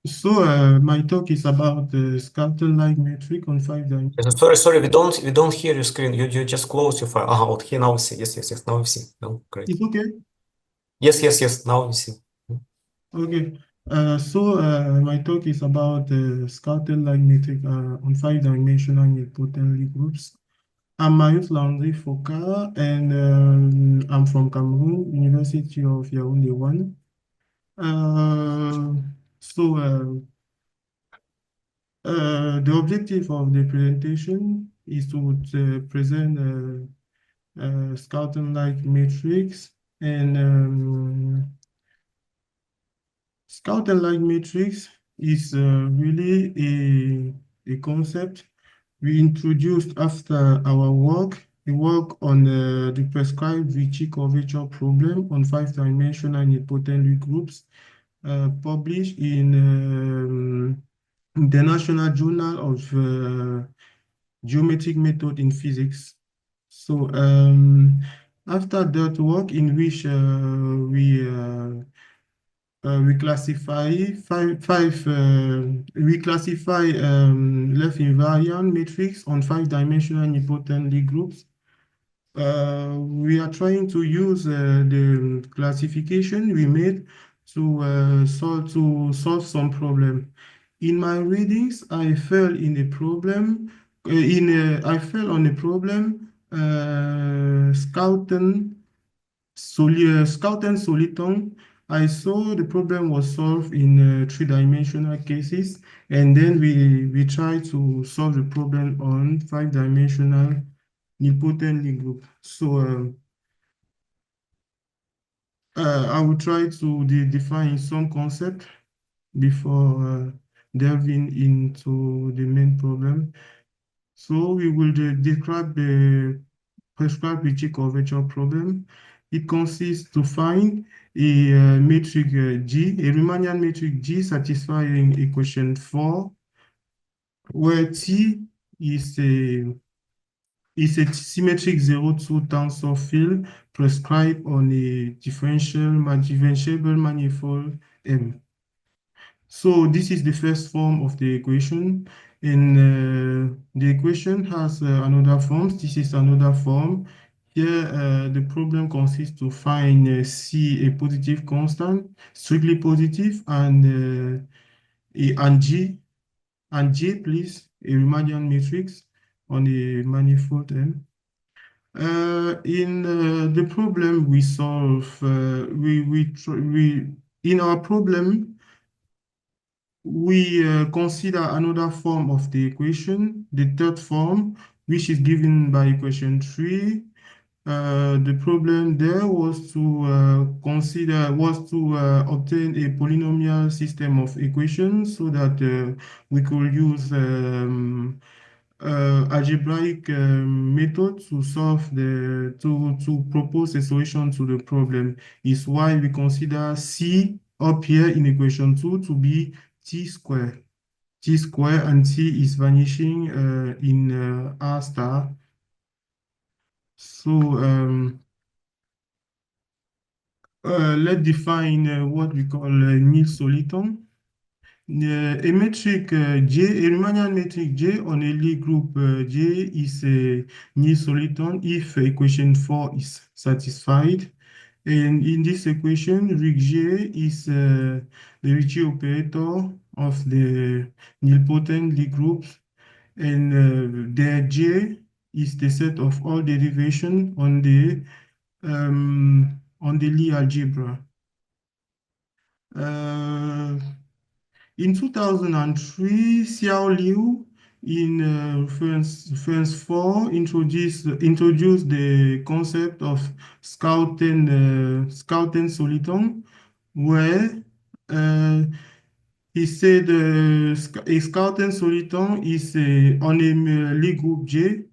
So my talk is about the Schouten-like metric on 5 dimensions. Sorry, we don't hear your screen. You just close your file. Okay, now we see. Yes. Now we see. No, great. It's okay? Yes. Now we see. Okay. My talk is about the Schouten-like metric on 5 dimensional nilpotent groups. I'm Marius Landry Foka, and I'm from Cameroon, University of Yaoundé 1. Uh, so the objective of the presentation is to present Schouten-like matrix, and Schouten-like matrix is really a concept we introduced after our work. We work on the prescribed Vichy curvature problem on 5 dimensional nilpotent groups, published in International Journal of Geometric Method in Physics. So after that work, in which we classify left invariant matrix on 5 dimensional nilpotent groups. We are trying to use the classification we made to solve some problem. In my readings, I fell in a problem. I fell on a problem. Schouten Soliton. I saw the problem was solved in 3 dimensional cases, and then we try to solve the problem on 5 dimensional nilpotent group. So I will try to define some concept before delving into the main problem. So we will describe the prescribed Vichy curvature problem. It consists to find a metric G, a Riemannian metric G satisfying equation 4, where T is a symmetric 0-2 tensor field prescribed on a differentiable manifold M. So this is the first form of the equation, and the equation has another form. This is another form. Here, the problem consists to find C, a positive constant, strictly positive, and J, please, a Riemannian matrix on a manifold M. In the problem we solve, in our problem, we consider another form of the equation, the third form, which is given by equation 3. The problem there was to obtain a polynomial system of equations so that we could use algebraic method to to propose a solution to the problem. Is why we consider C up here in equation 2 to be t square. T square, and T is vanishing in R star. So let's define what we call nil soliton. A metric J, a Riemannian metric J on a Lie group J is a nil soliton if equation 4 is satisfied. And in this equation, rig J is the Ricci operator of the nilpotent Lie groups, and the J is the set of all derivation on the Lie algebra. Uh, in 2003, Xiao Liu in reference 4 introduced the concept of Schouten soliton, where uh, he said a Schouten soliton is on a Lie group J,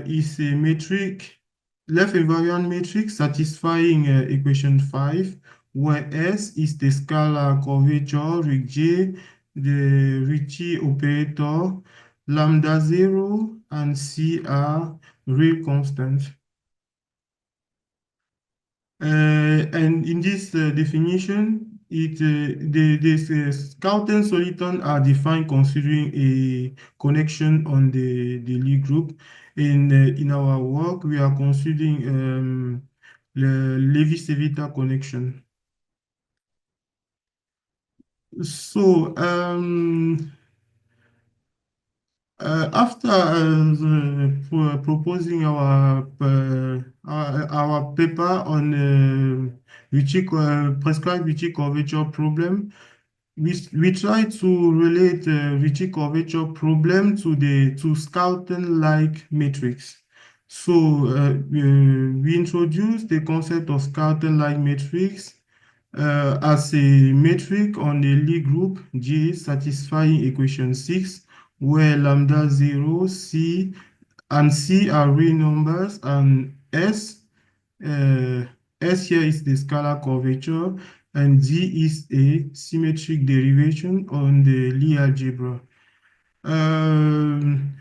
is a metric, left invariant matrix satisfying equation 5, where S is the scalar curvature, rig J, the Ricci operator, lambda 0, and C are real constants. And in this definition, the Schouten soliton are defined considering a connection on the Lie group. In our work, we are considering the Levi-Civita connection. So after proposing our paper on prescribed Vichy curvature problem, we try to relate Vichy curvature problem to the Schouten-like matrix. So we introduced the concept of Schouten-like matrix as a metric on a Lie group G satisfying equation 6, where lambda 0, C, and C are real numbers, and uh, S here is the scalar curvature, and G is a symmetric derivation on the Lie algebra. Um,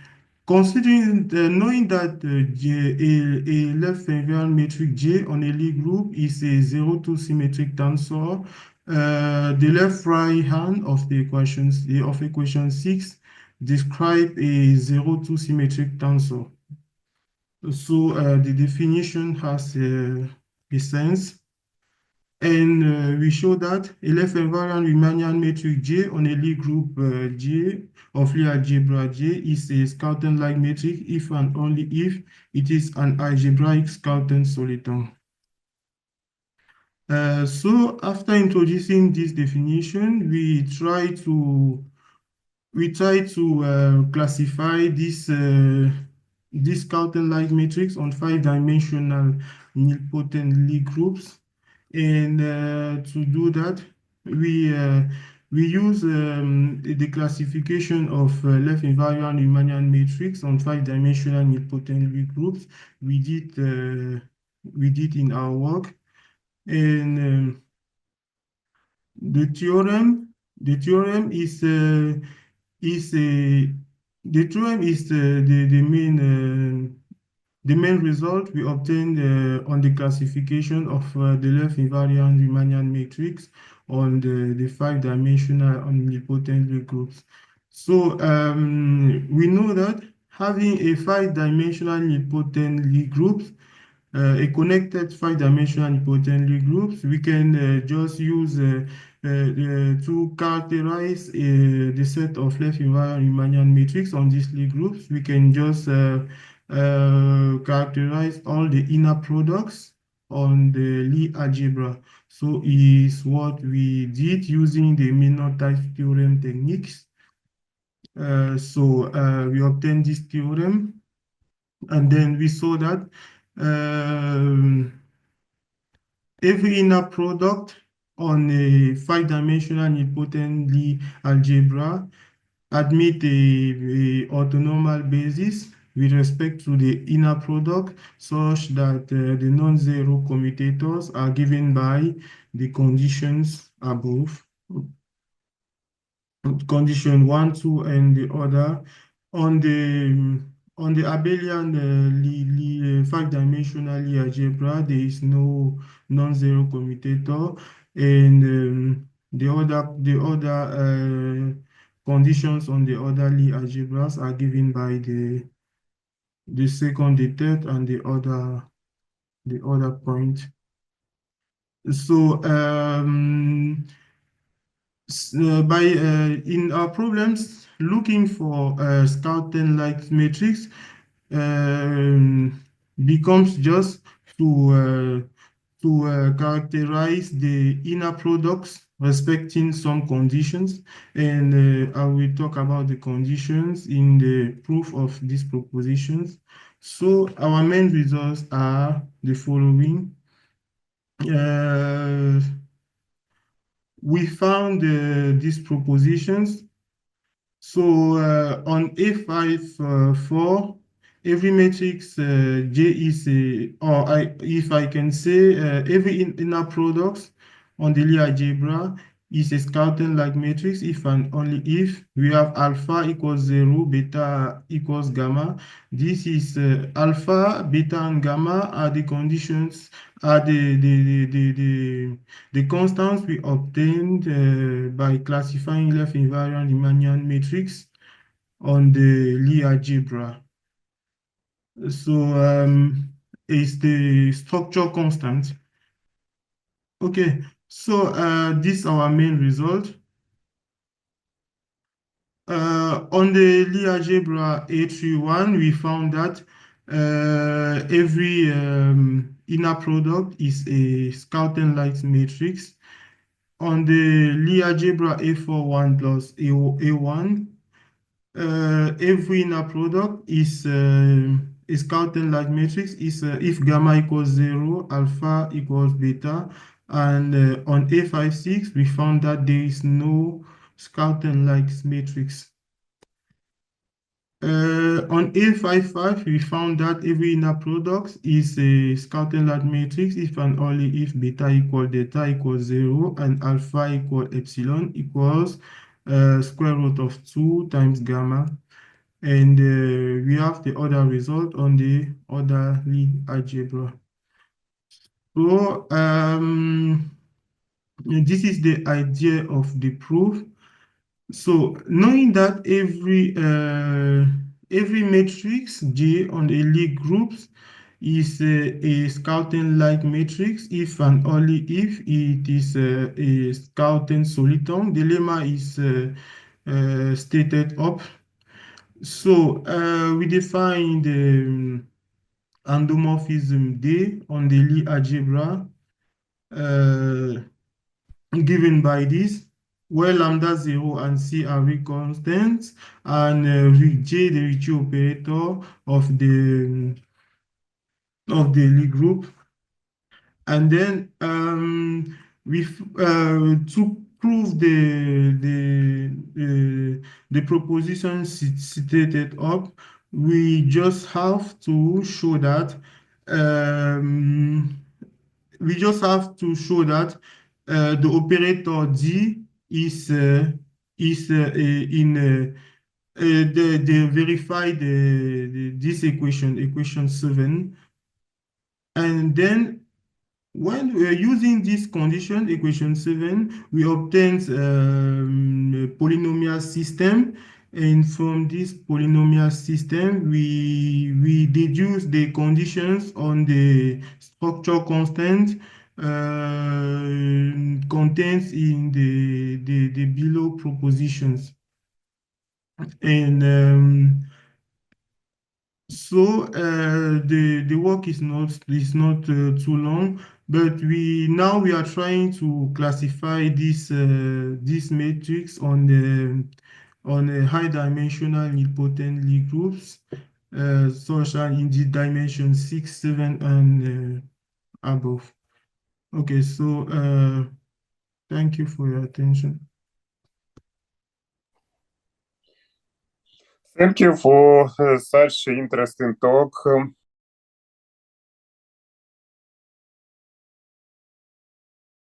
Considering knowing that a left invariant matrix J on a Lie group is a 0 to symmetric tensor, the left right hand of the equations of equation 6 describe a 0 to symmetric tensor. So the definition has a sense. And we show that a left invariant Riemannian matrix J on a Lie group J of Lie algebra J is a Schouten-like matrix if and only if it is an algebraic Schouten soliton. So after introducing this definition, we try to classify this Schouten-like matrix on 5-dimensional nilpotent Lie groups. And to do that, we uh, we use the classification of left invariant Riemannian matrix on 5-dimensional nilpotent Lie groups. We did in our work, and the theorem is a the theorem is the main result we obtained on the classification of the left invariant Riemannian matrix on the 5-dimensional omnipotent Lie groups. So we know that having a 5-dimensional nilpotent Lie groups, a connected 5-dimensional nilpotent Lie groups, we can just use to characterize the set of left invariant Riemannian matrix on these Lie groups. We can just characterize all the inner products on the Lie algebra. So is what we did using the minor type theorem techniques. So we obtained this theorem, and then we saw that every inner product on a 5-dimensional nilpotent Lie algebra admit a orthonormal basis with respect to the inner product such that the non-zero commutators are given by the conditions above. Condition 1, 2, and the other. On the abelian 5-dimensional Lie algebra, there is no non-zero commutator, and the other conditions on the other Lie algebras are given by the second, the third, and the other point. So in our problems, looking for Schouten-like matrix becomes just to characterize the inner products respecting some conditions, and I will talk about the conditions in the proof of these propositions. So our main results are the following. We found these propositions. So on A5 4, every matrix J is a, if I can say, every inner product on the Lie algebra is a Schouten-like matrix if and only if we have alpha equals 0, beta equals gamma. This is alpha, beta, and gamma are the conditions, are the constants we obtained by classifying left invariant Riemannian matrix on the Lie algebra. So it's the structure constant. Okay, so this is our main result. On the Lie algebra A31, we found that every inner product is a Schouten-like matrix. On the Lie algebra A41 plus A1, every inner product is a Schouten-like matrix is if gamma equals 0, alpha equals beta. And on A56, we found that there is no Schouten-like matrix. On A55, we found that every inner product is a Schouten-like matrix if and only if beta equal delta equals 0 and alpha equal epsilon equals square root of 2 times gamma. And we have the other result on the other Lie algebra. So this is the idea of the proof. So knowing that every matrix J on the Lie groups is a Schouten-like matrix if and only if it is a Schouten soliton. The lemma is stated up. So we define the endomorphism D on the Lie algebra given by this, where lambda 0 and C are real constants, and J the Ricci operator of the Lie group. And then to prove the proposition stated up, we just have to show that um, the operator D is in the verify this equation 7, and then when we are using this condition, equation 7, we obtain a polynomial system. And from this polynomial system, we deduce the conditions on the structure constant contains in the below propositions. And so the work is not too long, but we are trying to classify this matrix on a high dimensional nilpotent Lie groups, such as in the dimension 6, 7, and above. Okay, so thank you for your attention. Thank you for such interesting talk.